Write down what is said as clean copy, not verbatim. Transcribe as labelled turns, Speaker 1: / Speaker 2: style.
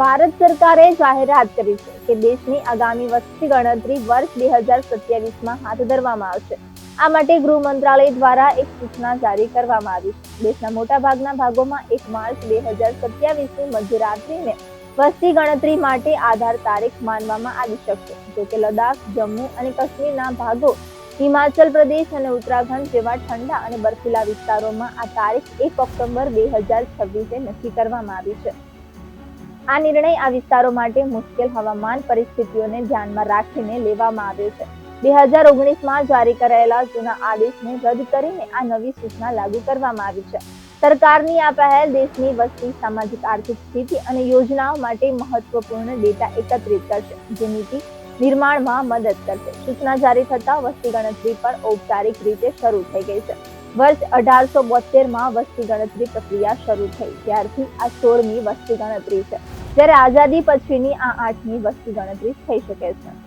Speaker 1: ભારત સરકારે જાહેરાત કરી છે કે દેશની આગામી વસ્તી ગણતરી વર્ષ 2027માં હાથ ધરવામાં આવશે. આ માટે ગૃહ મંત્રાલય દ્વારા એક સૂચના જારી કરવામાં આવી છે. દેશના મોટાભાગના ભાગોમાં 1 માર્ચ 2027ની મધ્યરાત્રિને વસ્તી ગણતરી માટે આધાર તારીખ માનવામાં આવી શકશે. જોકે લદ્દાખ, જમ્મુ અને કાશ્મીરના ભાગો, હિમાચલ પ્રદેશ અને ઉત્તરાખંડ જેવા ઠંડા અને બર્ફીલા વિસ્તારોમાં આ તારીખ 1 ઓક્ટોબર 2026 નક્કી કરવામાં આવી છે. આ નિર્ણય આ વિસ્તારો માટે મુશ્કેલ હવામાન પરિસ્થિતિઓને ધ્યાનમાં રાખીને લેવામાં આવ્યો છે. 2019માં જારી કરાયેલા જૂના આદેશને રદ કરીને આ નવી સૂચના લાગુ કરવામાં આવી છે. સરકારની આ પહેલ દેશની વસ્તી, સામાજિક આર્થિક સ્થિતિ અને યોજનાઓ માટે મહત્વપૂર્ણ ડેટા એકત્રિત કરશે, જે નીતિ નિર્માણમાં મદદ કરશે. સૂચના જારી થતાં વસ્તી ગણતરી પણ ઔપચારિક રીતે શરૂ થઈ ગઈ છે. વર્ષ 1872માં વસ્તી ગણતરી પ્રક્રિયા શરૂ થઈ, ત્યારથી આ 16મી વસ્તી ગણતરી છે, જ્યારે આઝાદી પછીની આ 8મી વસ્તી ગણતરી થઈ શકે છે.